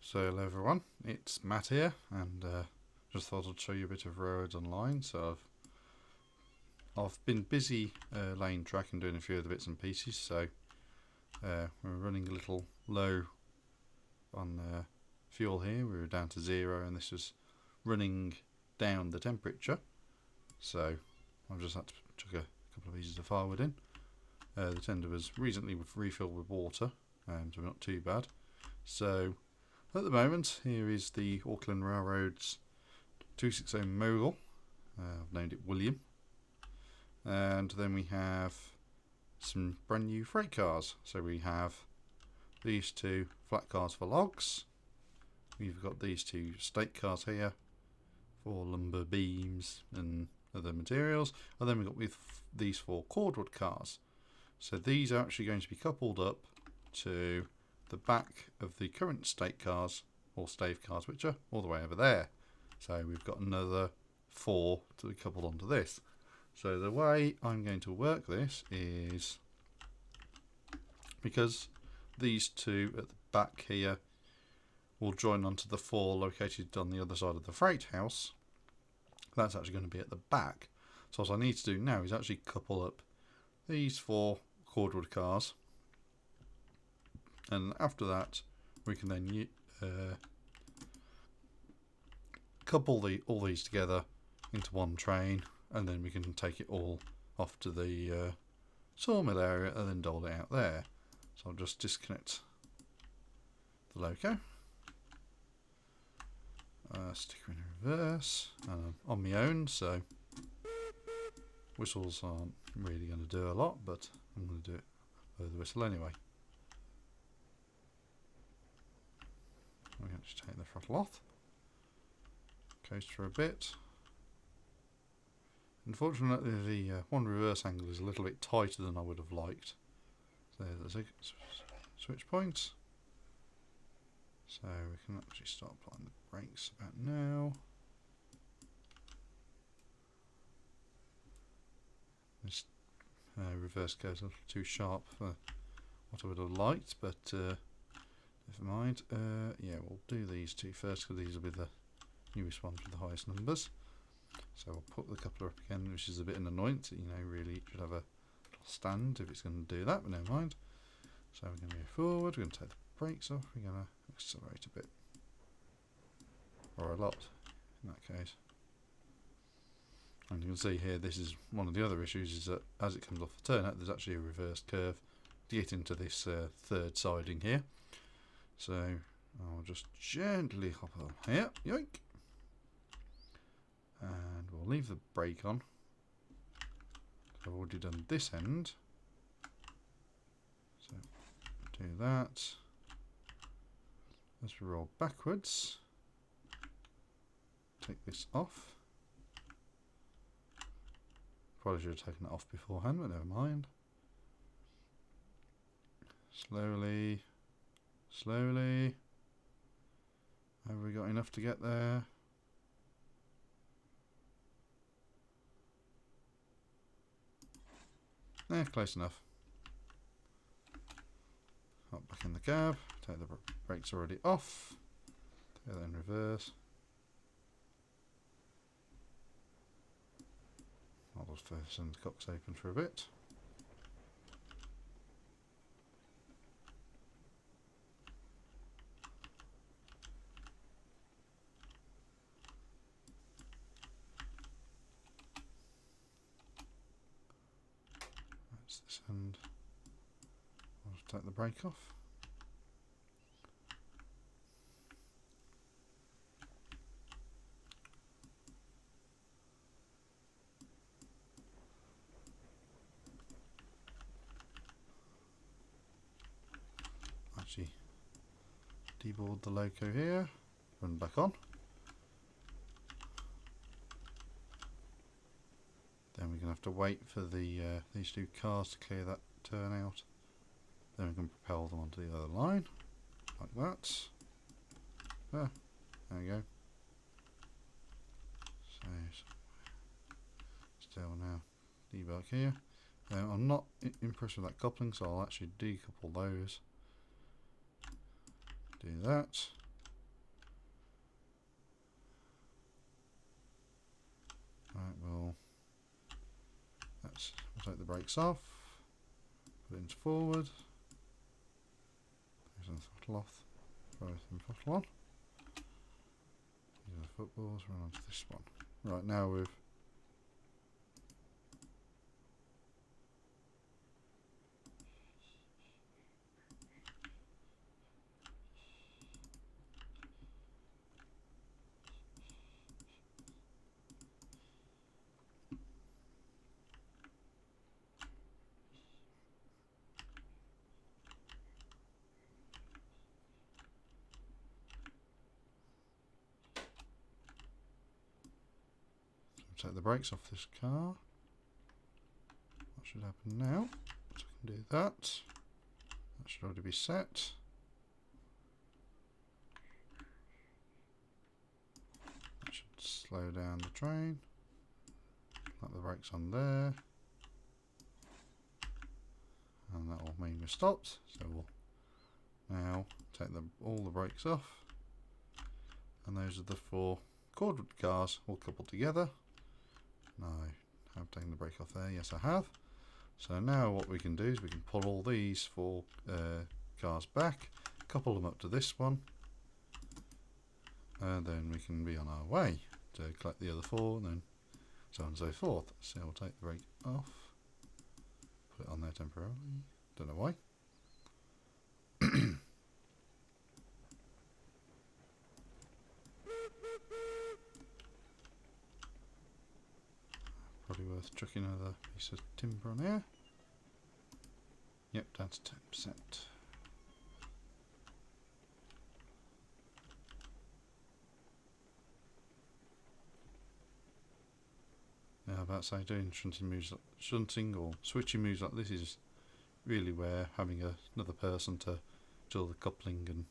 So hello everyone, it's Matt here, and just thought I'd show you a bit of railroads online. So I've been busy laying track and doing a few of the bits and pieces. So we're running a little low on fuel here. We were down to 0, and this was running down the temperature. So I've just had to chuck a couple of pieces of firewood in. The tender was recently refilled with water, so not too bad. So at the moment, here is the Auckland Railroad's 260 Mogul. I've named it William. And then we have some brand new freight cars. So we have these two flat cars for logs. We've got these two stake cars here for lumber beams and other materials. And then we've got these 4 cordwood cars. So these are actually going to be coupled up to the back of the current stake cars or stave cars, which are all the way over there. So we've got another 4 to be coupled onto this. So the way I'm going to work this is, because these 2 at the back here will join onto the 4 located on the other side of the freight house, that's actually going to be at the back. So what I need to do now is actually couple up these 4 cordwood cars, and after that we can then couple all these together into one train, and then we can take it all off to the sawmill area and then dole it out there. So I'll just disconnect the loco, stick her in reverse, and I'm on my own, so whistles aren't really going to do a lot, but I'm going to do it over the whistle anyway. We're going to just take the throttle off, coast for a bit. Unfortunately, the one reverse angle is a little bit tighter than I would have liked. So there's a switch point. So we can actually start applying the brakes about now. This reverse goes a little too sharp for what I would have liked, but never mind. Yeah, we'll do these 2 first, because these will be the newest ones with the highest numbers. So I'll put the coupler up again, which is a bit an annoyance. Really it should have a little stand if it's going to do that, but never mind. So we're going to go forward, we're going to take the brakes off, we're going to accelerate a bit. Or a lot, in that case. And you can see here, this is one of the other issues, is that as it comes off the turnout, there's actually a reverse curve to get into this 3rd siding here. So I'll just gently hop on here, yoink, and we'll leave the brake on. I've already done this end, so do that. As we roll backwards, take this off. Probably should have taken it off beforehand, but never mind. Slowly, slowly. Have we got enough to get there? Close enough. Hop back in the cab, take the brakes already off, take that in reverse. I'll just send the cocks open for a bit. That's this end. I'll just take the brake off. Actually deboard the loco here, run back on. Then we're going to have to wait for the these 2 cars to clear that turnout. Then we can propel them onto the other line, like that. There we go. So still now debug here. I'm not impressed with that coupling, so I'll actually decouple those. Do that. take the brakes off, put it into forward, take the throttle off, throw the throttle on. These are the footballs, run onto this one. Right, now we've take the brakes off this car. What should happen now? So we can do that. That should already be set. That should slow down the train. Let the brakes on there. And that will mean we're stopped. So we'll now take all the brakes off. And those are the 4 cordwood cars all coupled together. No, I have taken the brake off there. Yes, I have. So now what we can do is we can pull all these 4 cars back, couple them up to this one, and then we can be on our way to collect the other 4, and then so on and so forth. So we'll take the brake off, put it on there temporarily. Don't know why. Probably worth chucking another piece of timber on here. Yep, that's 10%. Yeah, I'm about to say doing shunting or switching moves like this is really where having another person to do all the coupling and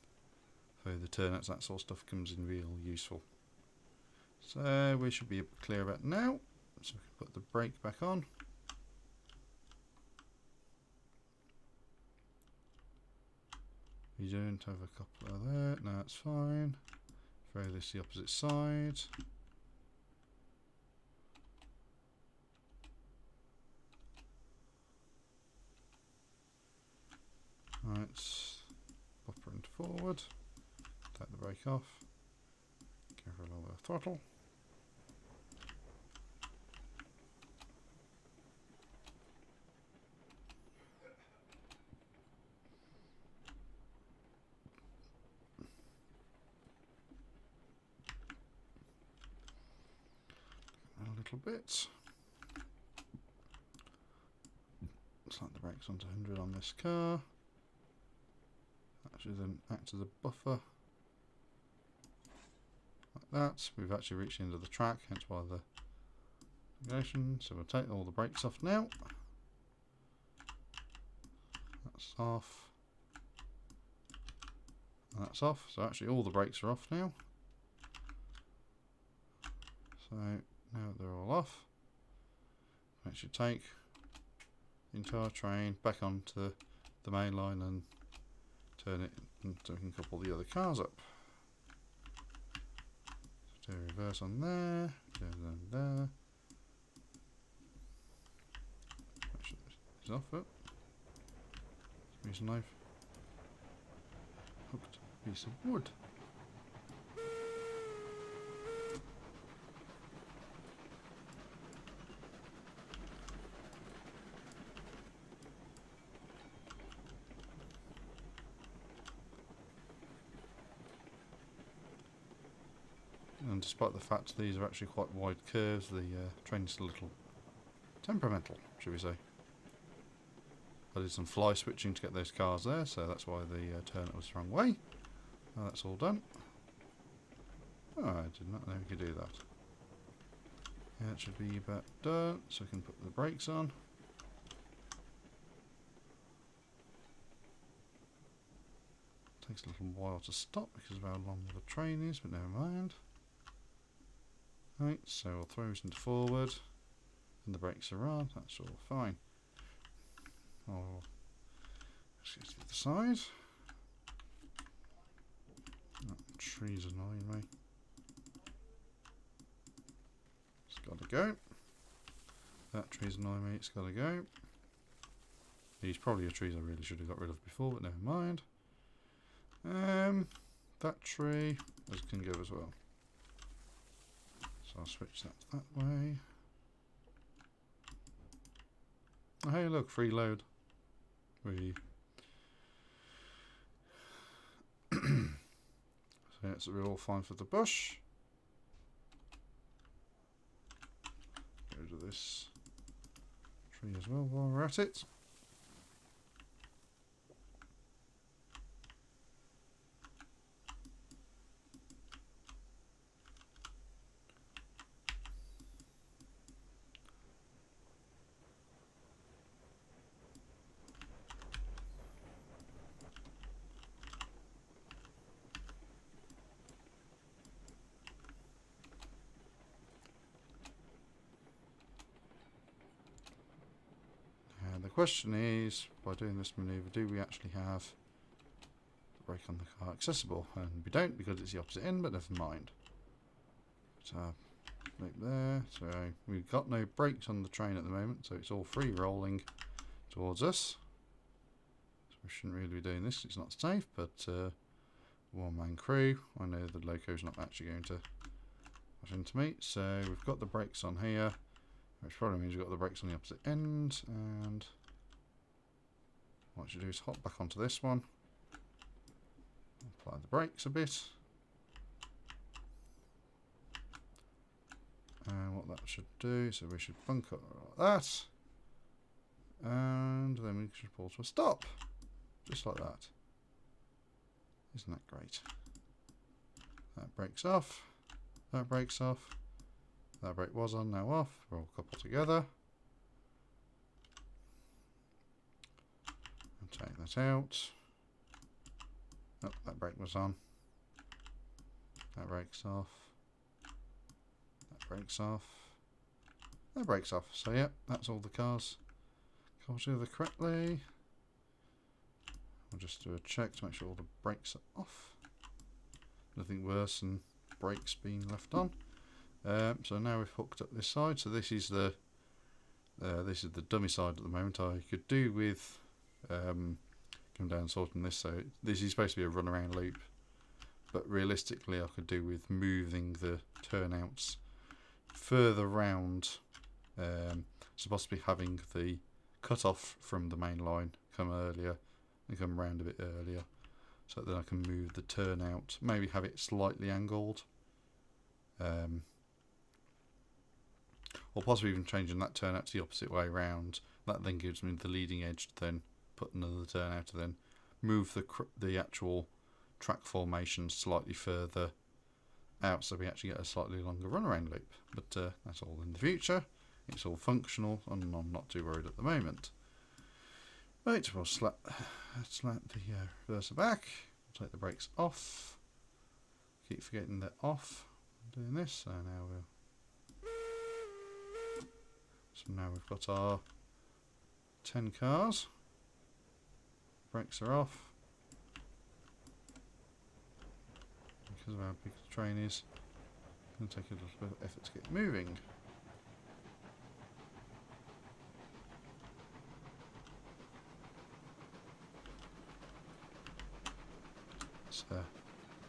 for the turnouts, that sort of stuff comes in real useful. So we should be clear about now. So we can put the brake back on. You don't have a couple of there. No, that's fine. Throw this the opposite side. Right, pop her into forward. Take the brake off. Give her a little bit of throttle. A little bit. Slide the brakes onto 100 on this car. That should then act as a buffer. Like that. We've actually reached the end of the track, hence why the navigation. So we'll take all the brakes off now. That's off. And that's off. So actually all the brakes are off now. So now they're all off. That should take the entire train back onto the main line and turn it so we can couple the other cars up. So do a reverse on there, go down there. Make sure this is off it. Use a knife. Hooked piece of wood. And despite the fact these are actually quite wide curves, the train's a little temperamental, should we say. I did some fly switching to get those cars there, so that's why the turnout was the wrong way. Now that's all done. Oh, I did not know we could do that. Yeah, it should be about done, so we can put the brakes on. Takes a little while to stop because of how long the train is, but never mind. Right, so we'll throw it into forward, and the brakes are on, that's all fine. Oh, let's get to the side. That tree's annoying me. It's got to go. That tree's annoying me, it's got to go. These probably are trees I really should have got rid of before, but never mind. That tree can go as well. So I'll switch that way. Oh, hey, look, free load. So it's all fine for the bush. Go to this tree as well while we're at it. The question is, by doing this manoeuvre, do we actually have the brake on the car accessible? And we don't, because it's the opposite end, but never mind. So, right there. So we've got no brakes on the train at the moment, so it's all free rolling towards us. So we shouldn't really be doing this, it's not safe, but one-man crew. I know the loco's not actually going to rush into me, so we've got the brakes on here. Which probably means we've got the brakes on the opposite end, and what I should do is hop back onto this one, apply the brakes a bit, and what that should do, so we should bunker like that, and then we should pull to a stop, just like that. Isn't that great? That breaks off, that breaks off. That brake was on, now off. We're all coupled together. And take that out. Oh, that brake was on. That breaks off. That breaks off. That breaks off. So yeah, that's all the cars coupled together correctly. We'll just do a check to make sure all the brakes are off. Nothing worse than brakes being left on. So now we've hooked up this side. So this is the dummy side at the moment. I could do with come down and sorting this. So this is supposed to be a runaround loop, but realistically, I could do with moving the turnouts further round. So possibly having the cut off from the main line come earlier and come round a bit earlier, so that then I can move the turnout. Maybe have it slightly angled. Or possibly even changing that turnout to the opposite way round. That then gives me the leading edge to then put another turnout to then move the actual track formation slightly further out, so we actually get a slightly longer runaround loop. But that's all in the future. It's all functional, and I'm not too worried at the moment. Right, we'll slap the reverser back. We'll take the brakes off. Keep forgetting they're off. I'm doing this, so now we'll. So now we've got our 10 cars. Brakes are off. Because of how big the train is, it's going to take a little bit of effort to get moving. Let's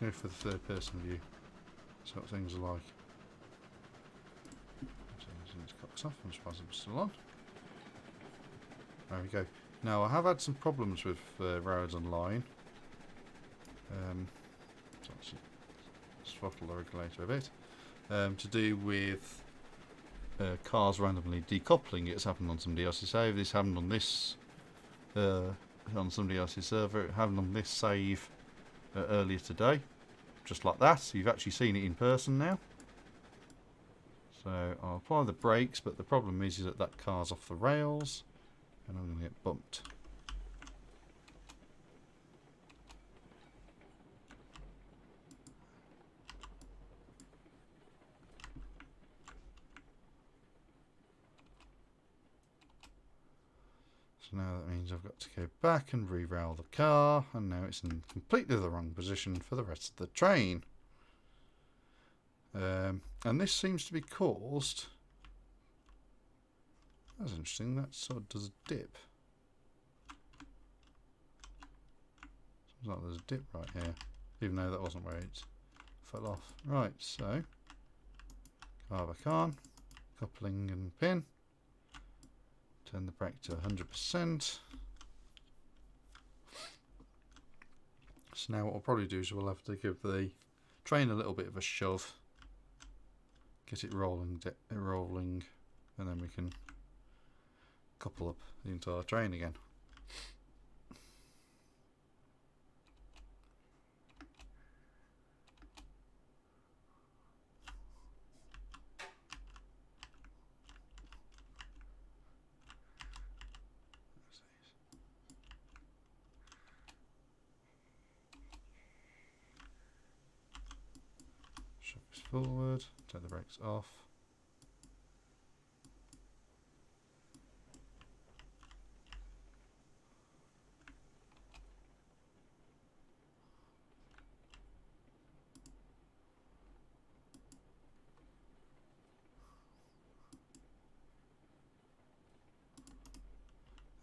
go for the third person view. See what things are like. These cocks off, I'm surprised I'm still on. There we go. Now I have had some problems with roads online. So actually throttle the regulator a bit. To do with cars randomly decoupling. It's happened on somebody else's save. This happened on this on somebody else's server. It happened on this save earlier today. Just like that. So you've actually seen it in person now. So I'll apply the brakes, but the problem is that that car's off the rails, and I'm going to get bumped. So now that means I've got to go back and re-rail the car, and now it's in completely the wrong position for the rest of the train. And this seems to be caused That's interesting. That sort of does a dip. Seems like there's a dip right here, even though that wasn't where it fell off. Right, so car back on, coupling and pin. Turn the brake to 100%. So now what we'll probably do is we'll have to give the train a little bit of a shove, get it rolling, and then we can couple up the entire train again. Shove this forward, turn the brakes off.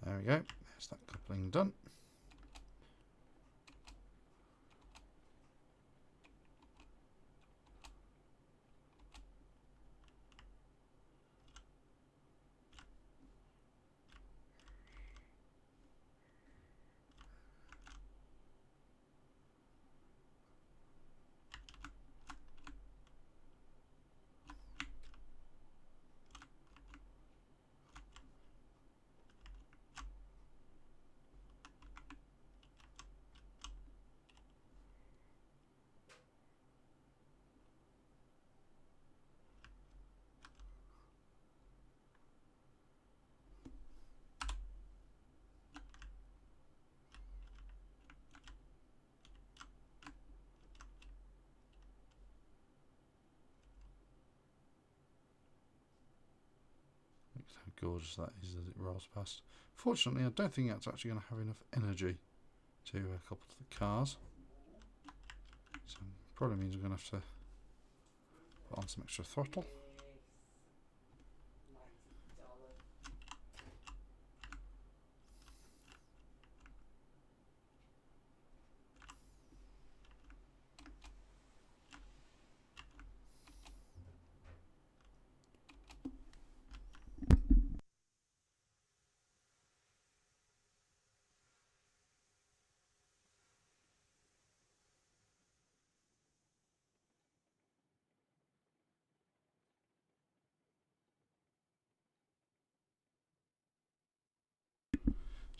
There we go, there's that coupling done. Look how gorgeous that is as it rolls past. Fortunately, I don't think that's actually going to have enough energy to couple to the cars. So probably means we're going to have to put on some extra throttle.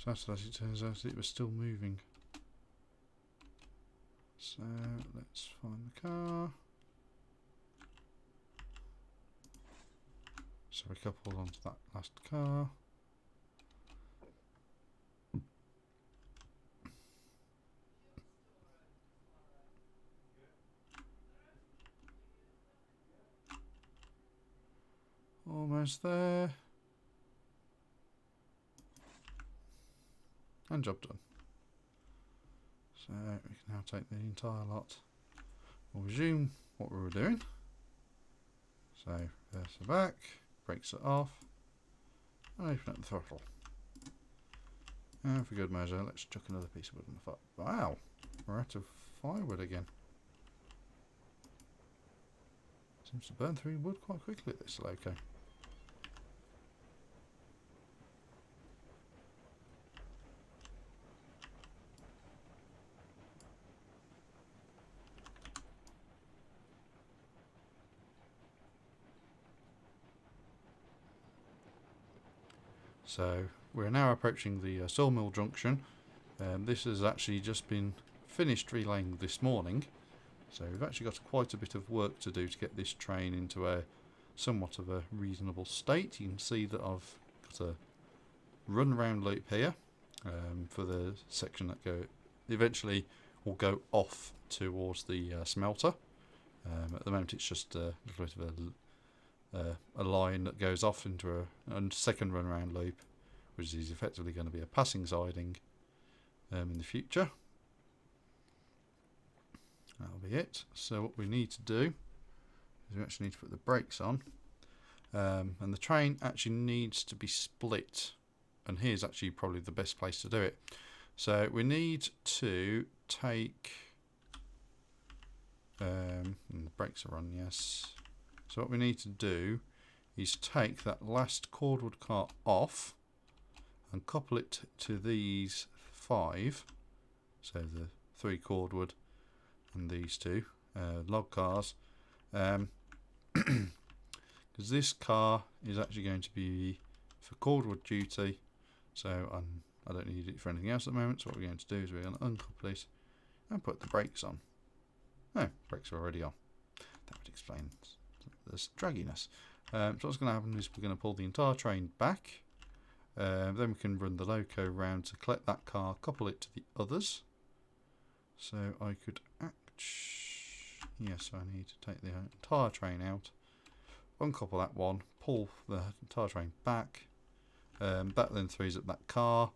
So as it turns out, it was still moving. So let's find the car. So we coupled onto that last car. Almost there. And job done. So we can now take the entire lot. We'll resume what we were doing. So reverse the back, brakes it off, and open up the throttle. And for good measure, let's chuck another piece of wood in the fire. Wow, we're out of firewood again. Seems to burn through wood quite quickly at this loco. So we're now approaching the sawmill junction. This has actually just been finished relaying this morning, so we've actually got quite a bit of work to do to get this train into a somewhat of a reasonable state. You can see that I've got a run round loop here for the section that eventually will go off towards the smelter. At the moment it's just a little bit of a line that goes off into a second run around loop, which is effectively going to be a passing siding in the future. That'll be it. So what we need to do is we actually need to put the brakes on, and the train actually needs to be split, and here's actually probably the best place to do it. So we need to take and the brakes are on, yes. So what we need to do is take that last cordwood car off and couple it to these 5, so the 3 cordwood and these 2 log cars, because this car is actually going to be for cordwood duty, so I don't need it for anything else at the moment. So what we're going to do is we're going to uncouple it and put the brakes on. No, brakes are already on. That would explain this dragginess. So what's going to happen is we're going to pull the entire train back. Then we can run the loco round to collect that car, couple it to the others. So I could yes, I need to take the entire train out, uncouple that one, pull the entire train back. That then frees up that car.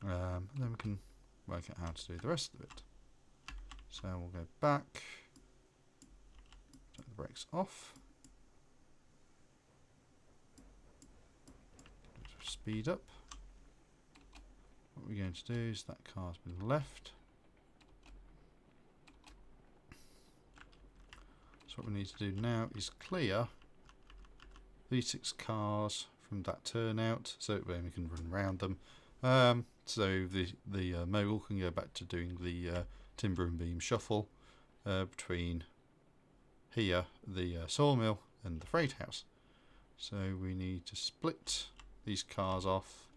Then we can work out how to do the rest of it. So we'll go back, take the brakes off, speed up. What we're going to do is that car's been left. So what we need to do now is clear these 6 cars from that turnout, so then we can run around them. So the mogul can go back to doing the timber and beam shuffle between here, the sawmill, and the freight house. So we need to split these cars off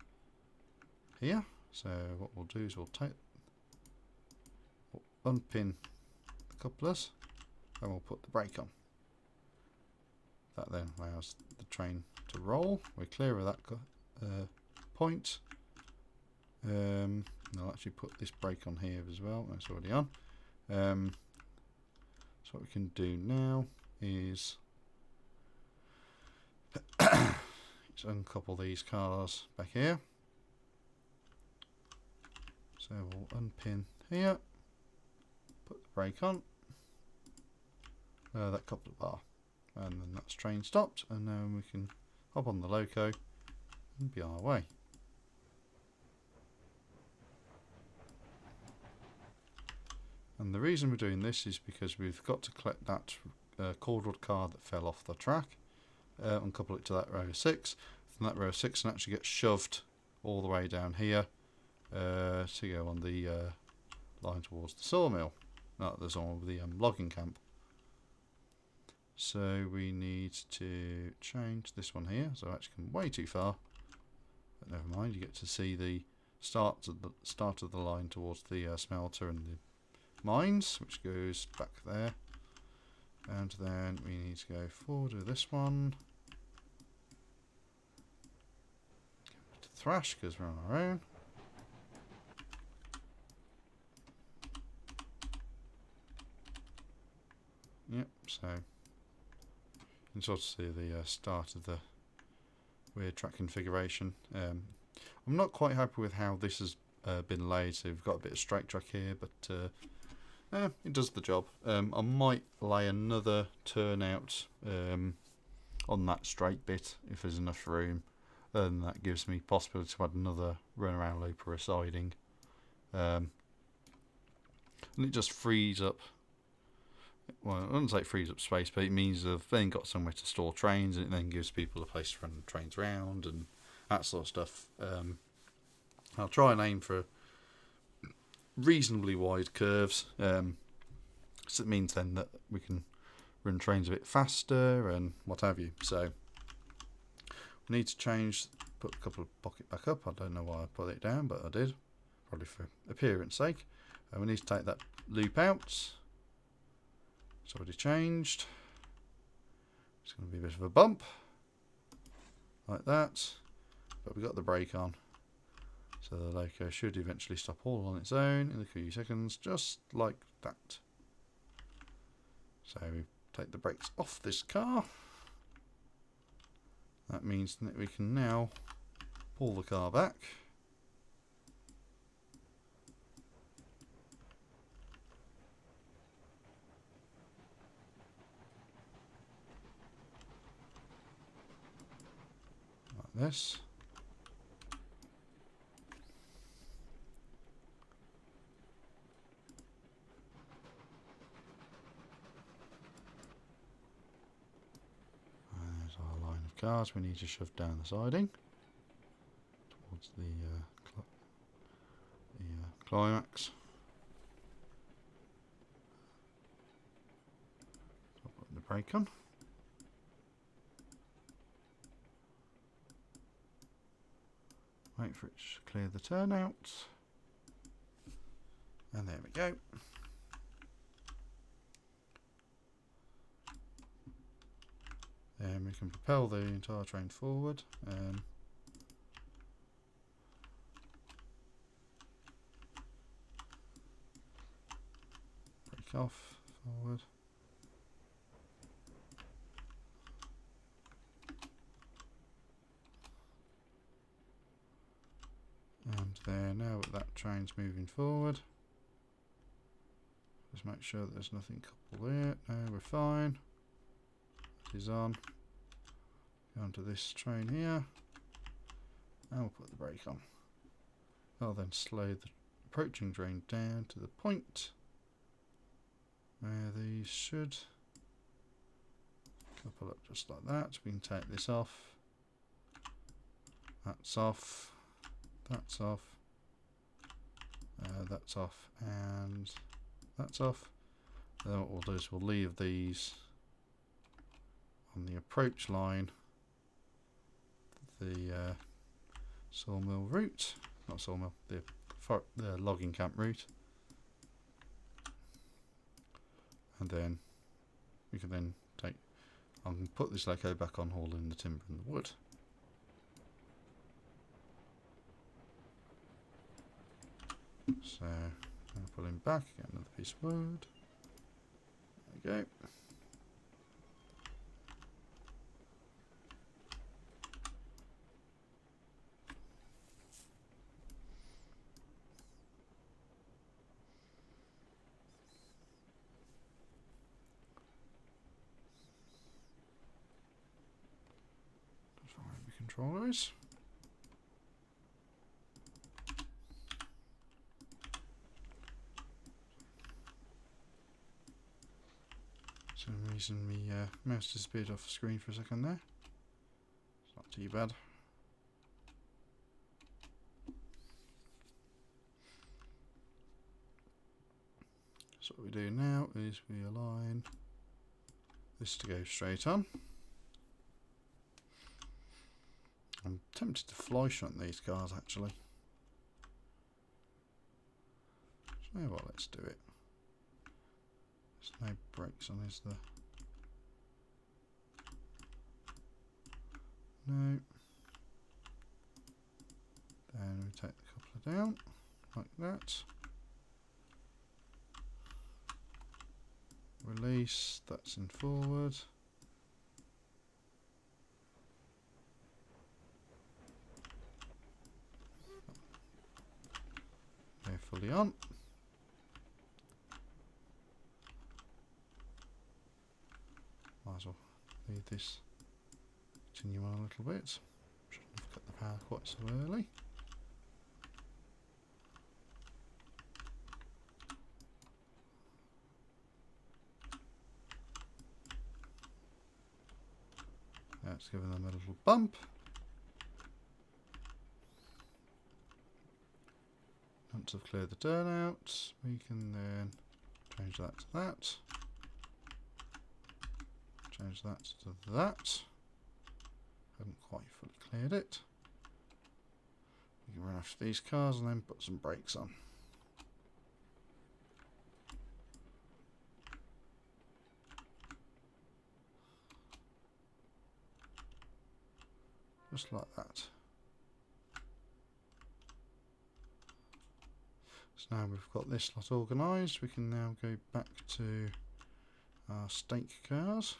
here. So what we'll do is we'll unpin the couplers and we'll put the brake on. That then allows the train to roll. We're clear of that point. I'll actually put this brake on here as well. That's already on. So what we can do now is just uncouple these cars back here. So we'll unpin here, put the brake on, that coupler bar, and then that's train stopped, and now we can hop on the loco and be on our way. And the reason we're doing this is because we've got to collect that cordwood car that fell off the track, uncouple it to that row 6, and that row 6 can actually get shoved all the way down here to go on the line towards the sawmill, not the sawmill, the logging camp. So we need to change this one here, so I've actually come way too far, but never mind. You get to see the start of the line towards the smelter and the mines, which goes back there, and then we need to go forward with this one, to thrash because we're on our own. Yep, so you can sort of see the start of the weird track configuration. I'm not quite happy with how this has been laid, so we've got a bit of straight track here, but it does the job. I might lay another turnout on that straight bit if there's enough room, and that gives me possibility to add another run around loop or a siding, and it just frees up, well, I wouldn't say it frees up space, but it means they've then got somewhere to store trains, and it then gives people a place to run trains around and that sort of stuff. I'll try and aim for reasonably wide curves, so it means then that we can run trains a bit faster and what have you. So we need to put the couple of pocket back up. I don't know why I put it down, but I did, probably for appearance sake. And we need to take that loop out. It's already changed. It's going to be a bit of a bump like that, but we've got the brake on, so the loco should eventually stop all on its own in a few seconds, just like that. So we take the brakes off this car. That means that we can now pull the car back. this. And there's our line of cars we need to shove down the siding towards the climax. So I'll put the brake on. Wait for it to clear the turnout. And there we go. Then we can propel the entire train forward. Brake off, forward. And there, now that train's moving forward. Just make sure that there's nothing coupled there. No, we're fine. It is on. Go onto this train here. And we'll put the brake on. I'll then slow the approaching train down to the point where these should couple up just like that. We can take this off. That's off. That's off. That's off. And that's off. Then what we'll do is we'll leave these on the approach line, the sawmill route, not sawmill, the logging camp route, and then we can then take, I can put this loco back on hauling the timber and the wood. So I'll pull him back, get another piece of wood. There we go. That's where the controller is. For some reason my mouse disappeared off the screen for a second there. It's not too bad. So what we do now is we align this to go straight on. I'm tempted to fly shunt these cars actually. So what, let's do it. There's no brakes on, is there? No. Then we take the coupler down, like that. Release, that's in forward. They're fully on. Might as well leave this continue on a little bit. Shouldn't have cut the power quite so early. That's giving them a little bump. Once I've cleared the turnout, we can then change that to that. Change that to that. Haven't quite fully cleared it. We can run after these cars and then put some brakes on. Just like that. So now we've got this lot organised, we can now go back to our stake cars,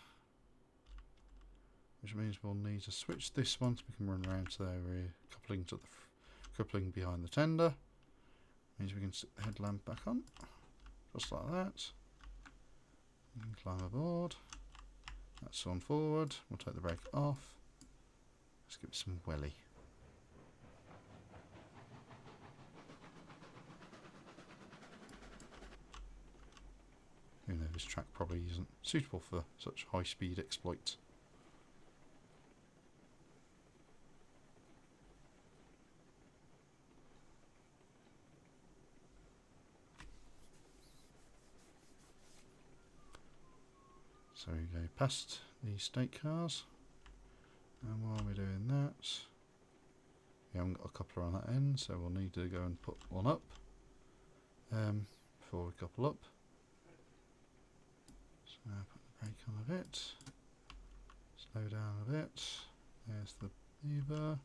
which means we'll need to switch this one so we can run around to their coupling to the coupling behind the tender. Means we can sit the headlamp back on, just like that. You can climb aboard. That's on forward. We'll take the brake off. Let's give it some welly. Even though this track probably isn't suitable for such high-speed exploits. So we go past the state cars, and while we're doing that, we haven't got a coupler on that end, so we'll need to go and put one up before we couple up. So now put the brake on a bit, slow down a bit, there's the lever,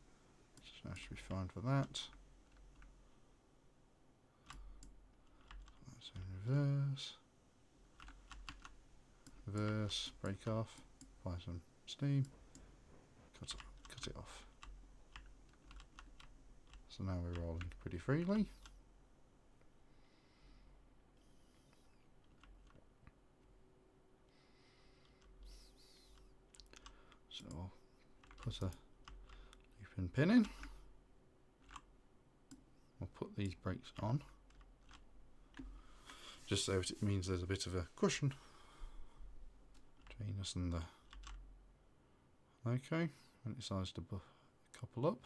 so that should be fine for that. That's in reverse. Reverse, brake off, apply some steam, cut it off. So now we're rolling pretty freely. So I'll put a looping pin in. We'll put these brakes on, just so it means there's a bit of a cushion between us and the loco when it decides to couple up.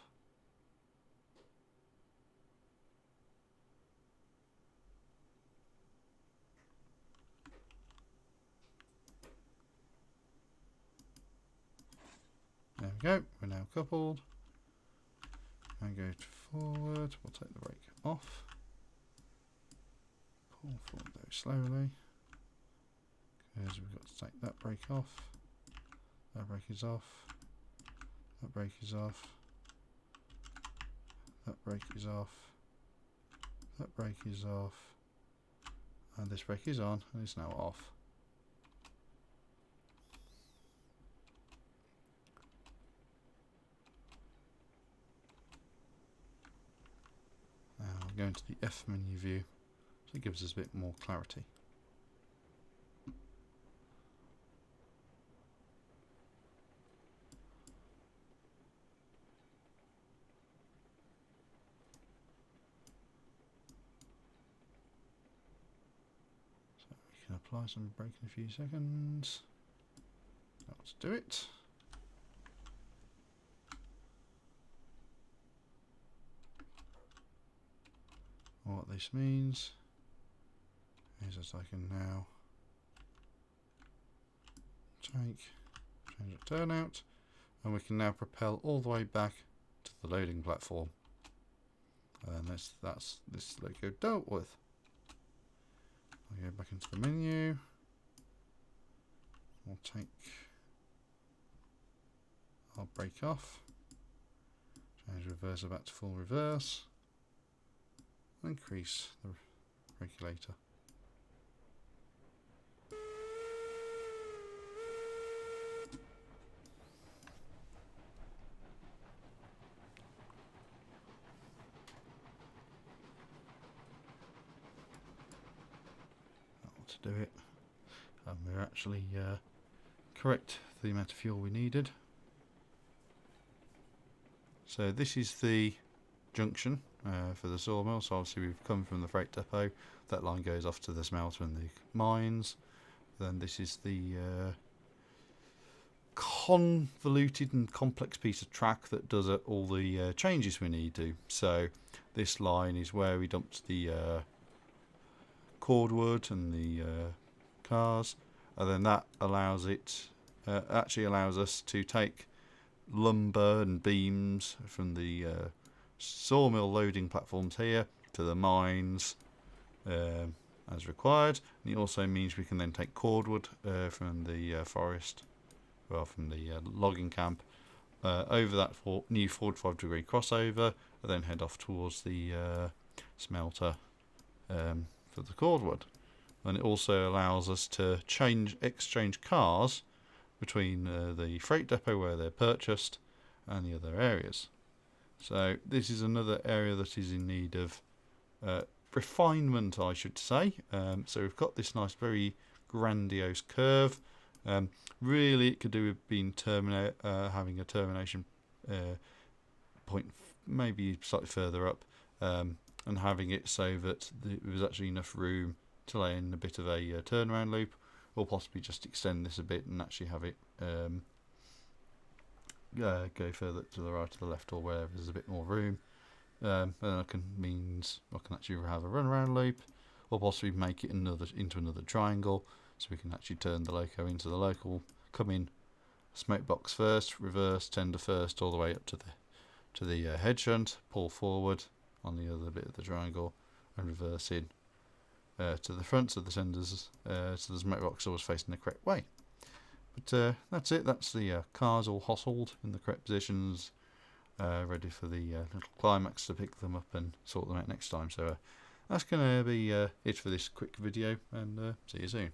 There we go, we're now coupled. And go forward, we'll take the brake off. Pull forward very slowly. Because we've got to take that brake off. That brake is off. That brake is off. That brake is off. That brake is off. And this brake is on and it's now off. Now we'll go into the F menu view, so it gives us a bit more clarity. So we can apply some brake in a few seconds. Let's do it. What this means is that I can now change the turnout, and we can now propel all the way back to the loading platform. And that's this loco dealt with. I'll go back into the menu. We'll take our brake off, change reverser back to full reverse. Increase the regulator. To do it, and we're actually correct the amount of fuel we needed. So this is the junction for the sawmill. So obviously we've come from the freight depot, that line goes off to the smelter and the mines. Then this is the convoluted and complex piece of track that does all the changes we need to. So this line is where we dumped the cordwood and the cars, and then that allows it actually allows us to take lumber and beams from the sawmill loading platforms here to the mines as required. And it also means we can then take cordwood from the forest, well, from the logging camp over that new 45-degree crossover, and then head off towards the smelter for the cordwood. And it also allows us to exchange cars between the freight depot where they're purchased and the other areas. So this is another area that is in need of refinement, I should say. So we've got this nice, very grandiose curve. Really, it could do with being having a termination point maybe slightly further up, and having it so that there was actually enough room to lay in a bit of a turnaround loop, or possibly just extend this a bit and actually have it go further to the right or the left, or wherever there's a bit more room. And then I can actually have a runaround loop, or possibly make it into another triangle, so we can actually turn the loco into the local, come in smoke box first, reverse, tender first, all the way up to the head shunt, pull forward on the other bit of the triangle, and reverse in to the front, so the tenders, so the smoke box always facing the correct way. But that's it. That's the cars all hosseled in the correct positions, ready for the little climax to pick them up and sort them out next time. So that's going to be it for this quick video, and see you soon.